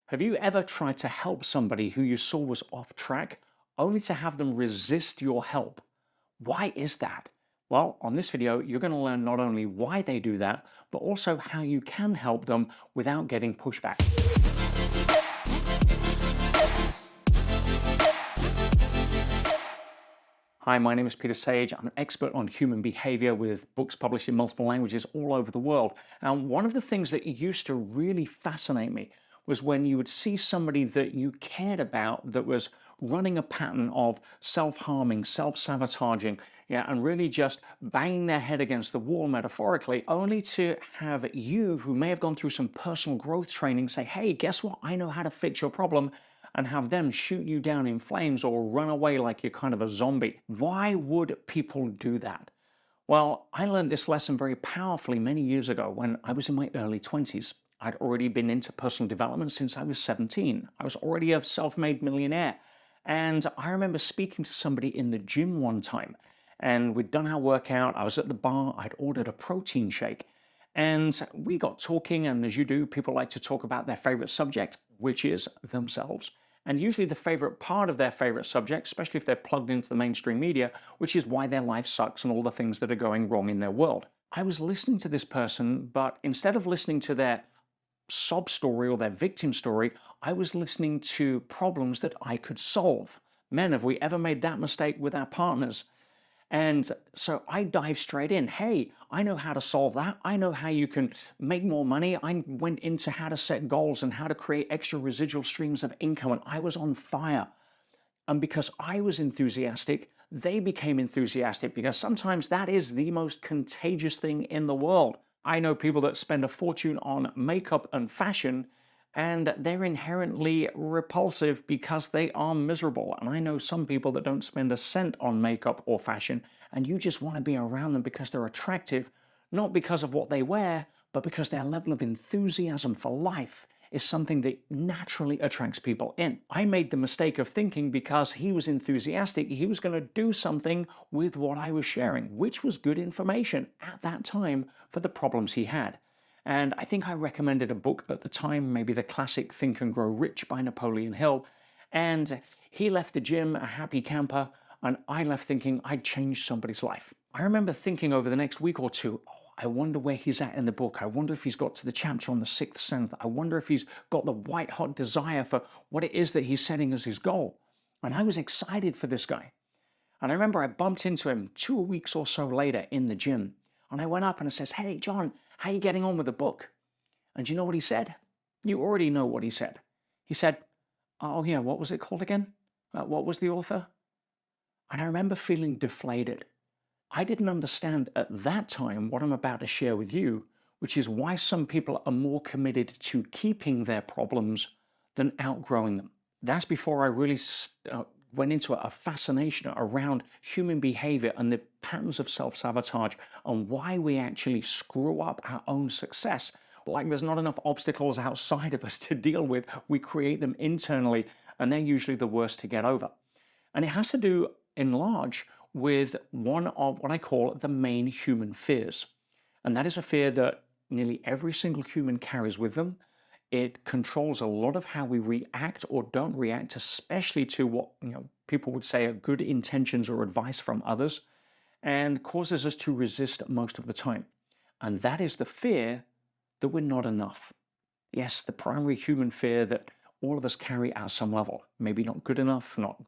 Have you ever tried to help somebody who you saw was off track, only to have them resist your help? Why is that? Well, on this video, you're going to learn not only why they do that, but also how you can help them without getting pushback. Hi, my name is Peter Sage. I'm an expert on human behavior with books published in multiple languages all over the world. And one of the things that used to really fascinate me was when you would see somebody that you cared about that was running a pattern of self-harming, self-sabotaging, yeah, and really just banging their head against the wall metaphorically, only to have you, who may have gone through some personal growth training, say, hey, guess what? I know how to fix your problem, and have them shoot you down in flames or run away like you're kind of a zombie. Why would people do that? Well, I learned this lesson very powerfully many years ago when I was in my early 20s. I'd already been into personal development since I was 17. I was already a self-made millionaire. And I remember speaking to somebody in the gym one time, and we'd done our workout. I was at the bar, I'd ordered a protein shake. And we got talking, and as you do, people like to talk about their favorite subject, which is themselves. And usually the favorite part of their favorite subject, especially if they're plugged into the mainstream media, which is why their life sucks and all the things that are going wrong in their world. I was listening to this person, but instead of listening to their sob story or their victim story, I was listening to problems that I could solve. Men, have we ever made that mistake with our partners? And so I dive straight in. Hey, I know how to solve that. I know how you can make more money. I went into how to set goals and how to create extra residual streams of income, and I was on fire. And because I was enthusiastic, they became enthusiastic, because sometimes that is the most contagious thing in the world. I know people that spend a fortune on makeup and fashion, and they're inherently repulsive because they are miserable. And I know some people that don't spend a cent on makeup or fashion, and you just want to be around them because they're attractive, not because of what they wear, but because their level of enthusiasm for life is something that naturally attracts people in. I made the mistake of thinking because he was enthusiastic, he was going to do something with what I was sharing, which was good information at that time for the problems he had. And I think I recommended a book at the time, maybe the classic Think and Grow Rich by Napoleon Hill. And he left the gym a happy camper, and I left thinking I'd changed somebody's life. I remember thinking over the next week or two, oh, I wonder where he's at in the book. I wonder if he's got to the chapter on the sixth sense. I wonder if he's got the white hot desire for what it is that he's setting as his goal. And I was excited for this guy. And I remember I bumped into him 2 weeks or so later in the gym. And I went up and I says, hey, John, how you getting on with the book? And do you know what he said? You already know what he said. He said, oh yeah, what was it called again? What was the author? And I remember feeling deflated. I didn't understand at that time what I'm about to share with you, which is why some people are more committed to keeping their problems than outgrowing them. That's before I really went into a fascination around human behavior and the patterns of self-sabotage and why we actually screw up our own success. Like there's not enough obstacles outside of us to deal with, we create them internally, and they're usually the worst to get over. And it has to do, in large, with one of what I call the main human fears. And that is a fear that nearly every single human carries with them. It controls a lot of how we react or don't react, especially to what people would say are good intentions or advice from others, and causes us to resist most of the time. And that is the fear that we're not enough. Yes, the primary human fear that all of us carry at some level. Maybe not good enough, not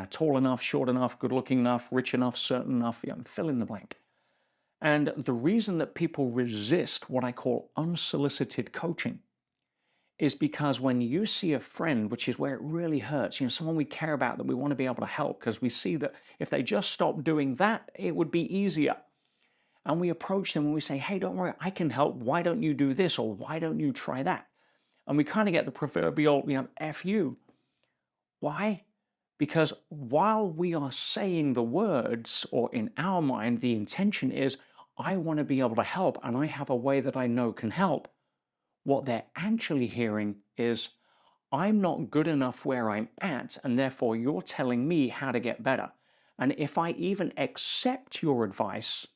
tall enough, short enough, good looking enough, rich enough, certain enough, fill in the blank. And the reason that people resist what I call unsolicited coaching is because when you see a friend, which is where it really hurts, someone we care about that we want to be able to help, because we see that if they just stop doing that, it would be easier. And we approach them and we say, hey, don't worry, I can help. Why don't you do this? Or why don't you try that? And we kind of get the proverbial, F you. Why? Because while we are saying the words, or in our mind, the intention is, I want to be able to help and I have a way that I know can help. What they're actually hearing is, I'm not good enough where I'm at, and therefore you're telling me how to get better. And if I even accept your advice,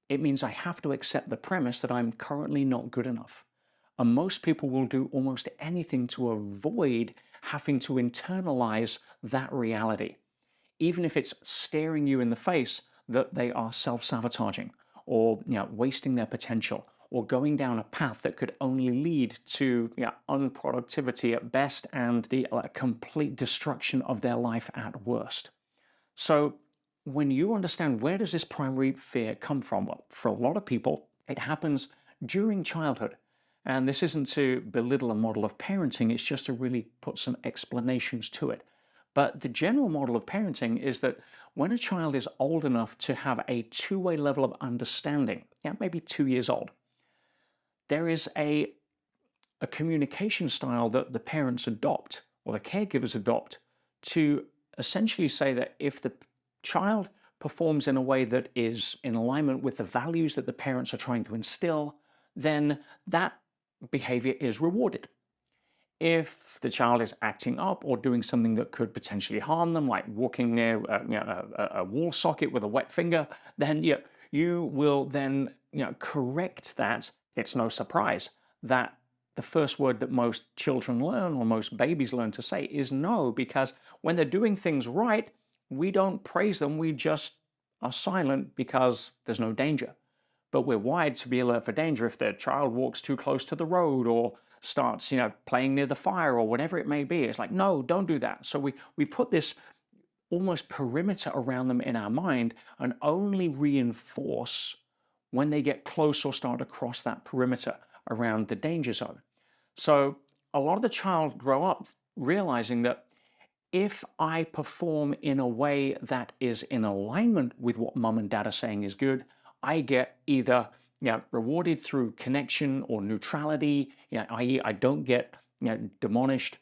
it means I have to accept the premise that I'm currently not good enough. And most people will do almost anything to avoid having to internalize that reality, even if it's staring you in the face that they are self-sabotaging, or wasting their potential, or going down a path that could only lead to unproductivity at best and the complete destruction of their life at worst. So when you understand, where does this primary fear come from? Well, for a lot of people, it happens during childhood. And this isn't to belittle a model of parenting, it's just to really put some explanations to it. But the general model of parenting is that when a child is old enough to have a two-way level of understanding, maybe 2 years old, there is a communication style that the parents adopt or the caregivers adopt to essentially say that if the child performs in a way that is in alignment with the values that the parents are trying to instill, then that behavior is rewarded. If the child is acting up or doing something that could potentially harm them, like walking near a wall socket with a wet finger, then you will then correct that. It's no surprise that the first word that most children learn or most babies learn to say is no, because when they're doing things right, we don't praise them. We just are silent because there's no danger. But we're wired to be alert for danger if the child walks too close to the road or starts, playing near the fire or whatever it may be. It's like, no, don't do that. So we put this almost perimeter around them in our mind and only reinforce when they get close or start to cross that perimeter around the danger zone. So a lot of the child grow up realizing that if I perform in a way that is in alignment with what mom and dad are saying is good, I get either rewarded through connection or neutrality, i.e., I don't get demonished.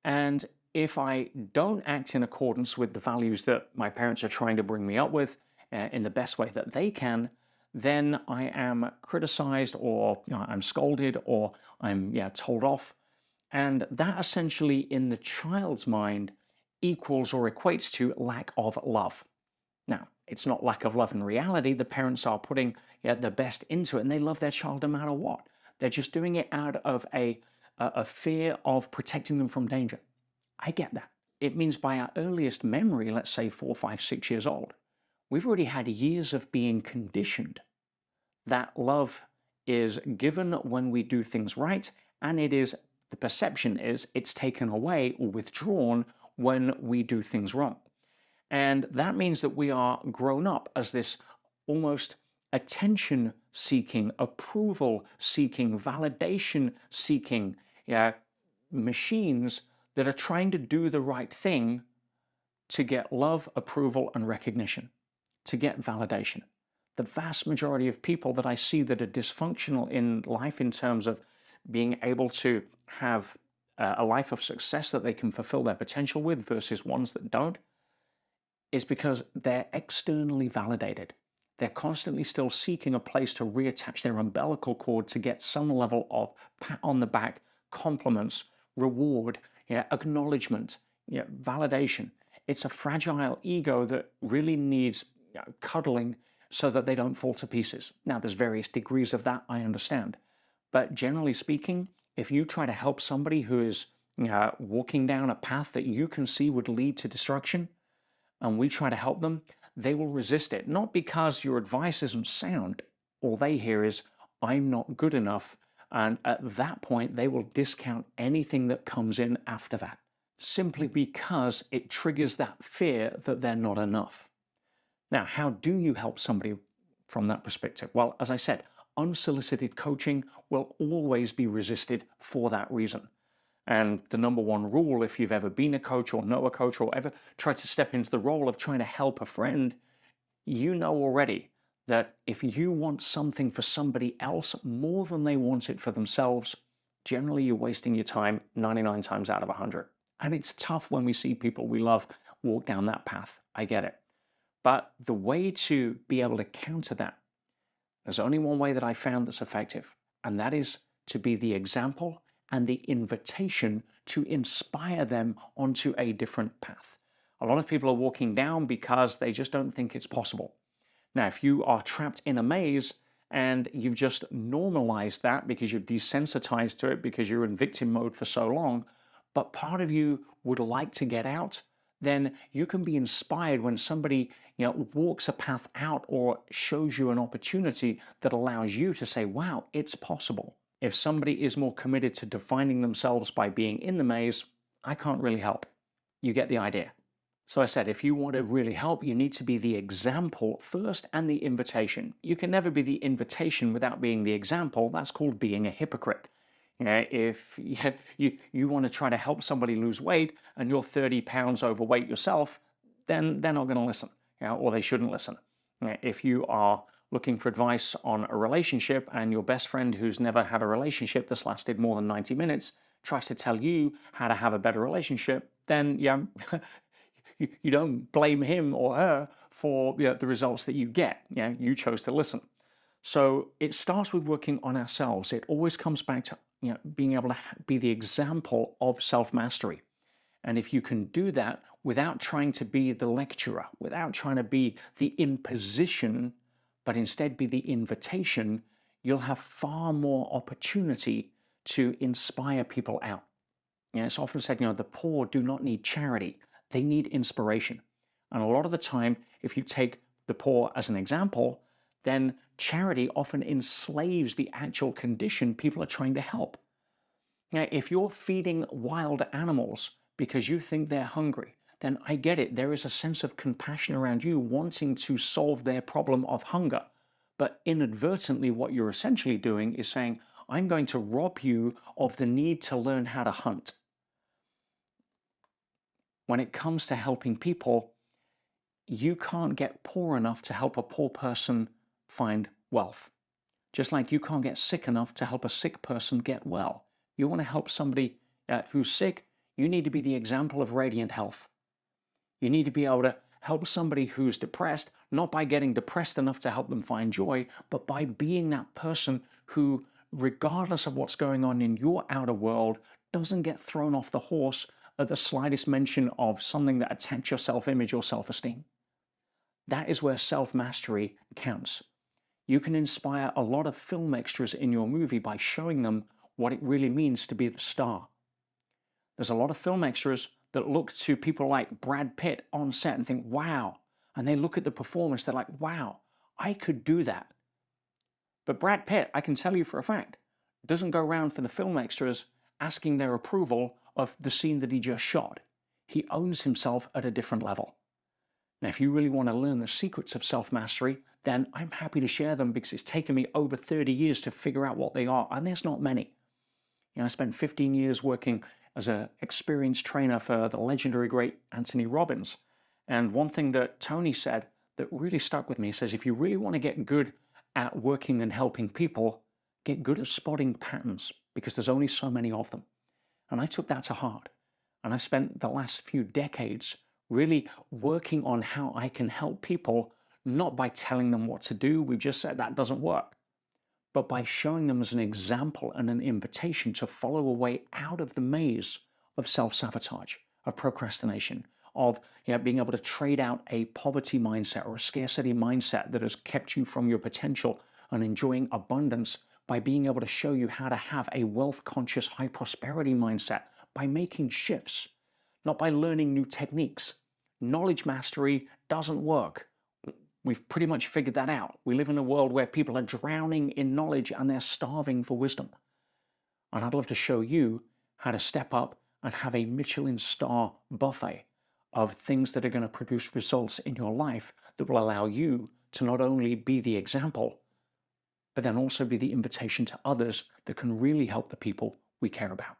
And if I don't act in accordance with the values that my parents are trying to bring me up with in the best way that they can, then I am criticized, or I'm scolded, or I'm told off. And that essentially, in the child's mind, equals or equates to lack of love. Now, it's not lack of love in reality. The parents are putting their best into it, and they love their child no matter what. They're just doing it out of a fear of protecting them from danger. I get that. It means by our earliest memory, let's say 4, 5, 6 years old, we've already had years of being conditioned that love is given when we do things right, and the perception is it's taken away or withdrawn when we do things wrong. And that means that we are grown up as this almost attention seeking, approval seeking, validation seeking machines that are trying to do the right thing to get love, approval, and recognition, to get validation. The vast majority of people that I see that are dysfunctional in life in terms of being able to have a life of success that they can fulfill their potential with versus ones that don't, is because they're externally validated. They're constantly still seeking a place to reattach their umbilical cord to get some level of pat on the back, compliments, reward, acknowledgement, validation. It's a fragile ego that really needs cuddling so that they don't fall to pieces. Now, there's various degrees of that, I understand. But generally speaking, if you try to help somebody who is walking down a path that you can see would lead to destruction, and we try to help them, they will resist it. Not because your advice isn't sound. All they hear is, I'm not good enough. And at that point, they will discount anything that comes in after that, simply because it triggers that fear that they're not enough. Now, how do you help somebody from that perspective? Well, as I said, unsolicited coaching will always be resisted for that reason. And the number one rule, if you've ever been a coach or know a coach or ever tried to step into the role of trying to help a friend, you know already that if you want something for somebody else more than they want it for themselves, generally you're wasting your time 99 times out of 100. And it's tough when we see people we love walk down that path. I get it. But the way to be able to counter that, there's only one way that I found that's effective, and that is to be the example and the invitation to inspire them onto a different path. A lot of people are walking down because they just don't think it's possible. Now, if you are trapped in a maze and you've just normalized that because you're desensitized to it because you're in victim mode for so long, but part of you would like to get out, then you can be inspired when somebody, walks a path out or shows you an opportunity that allows you to say, wow, it's possible. If somebody is more committed to defining themselves by being in the maze, I can't really help. You get the idea. So I said, if you want to really help, you need to be the example first and the invitation. You can never be the invitation without being the example. That's called being a hypocrite. If you want to try to help somebody lose weight and you're 30 pounds overweight yourself, then they're not going to listen, or they shouldn't listen. If you are looking for advice on a relationship and your best friend who's never had a relationship that's lasted more than 90 minutes tries to tell you how to have a better relationship, then yeah, you don't blame him or her for the results that you get. You chose to listen. So it starts with working on ourselves. It always comes back to being able to be the example of self-mastery. And if you can do that without trying to be the lecturer, without trying to be the imposition, but instead be the invitation, you'll have far more opportunity to inspire people out. It's often said, the poor do not need charity, they need inspiration. And a lot of the time, if you take the poor as an example, then charity often enslaves the actual condition people are trying to help. If you're feeding wild animals because you think they're hungry, then I get it. There is a sense of compassion around you wanting to solve their problem of hunger. But inadvertently, what you're essentially doing is saying, I'm going to rob you of the need to learn how to hunt. When it comes to helping people, you can't get poor enough to help a poor person find wealth. Just like you can't get sick enough to help a sick person get well. You want to help somebody who's sick, you need to be the example of radiant health. You need to be able to help somebody who's depressed, not by getting depressed enough to help them find joy, but by being that person who, regardless of what's going on in your outer world, doesn't get thrown off the horse at the slightest mention of something that attacks your self-image or self-esteem. That is where self-mastery counts. You can inspire a lot of film extras in your movie by showing them what it really means to be the star. There's a lot of film extras that look to people like Brad Pitt on set and think, wow. And they look at the performance, they're like, wow, I could do that. But Brad Pitt, I can tell you for a fact, doesn't go around for the film extras asking their approval of the scene that he just shot. He owns himself at a different level. Now, if you really want to learn the secrets of self-mastery, then I'm happy to share them because it's taken me over 30 years to figure out what they are, and there's not many. I spent 15 years working as an experienced trainer for the legendary great Anthony Robbins. And one thing that Tony said that really stuck with me, he says, if you really want to get good at working and helping people, get good at spotting patterns because there's only so many of them. And I took that to heart. And I spent the last few decades really working on how I can help people, not by telling them what to do. We just said that doesn't work. But by showing them as an example and an invitation to follow a way out of the maze of self-sabotage, of procrastination, of being able to trade out a poverty mindset or a scarcity mindset that has kept you from your potential and enjoying abundance by being able to show you how to have a wealth-conscious, high-prosperity mindset by making shifts, not by learning new techniques. Knowledge mastery doesn't work. We've pretty much figured that out. We live in a world where people are drowning in knowledge and they're starving for wisdom. And I'd love to show you how to step up and have a Michelin star buffet of things that are going to produce results in your life that will allow you to not only be the example, but then also be the invitation to others that can really help the people we care about.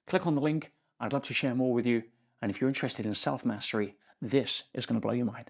Click on the link. I'd love to share more with you. And if you're interested in self-mastery, this is going to blow your mind.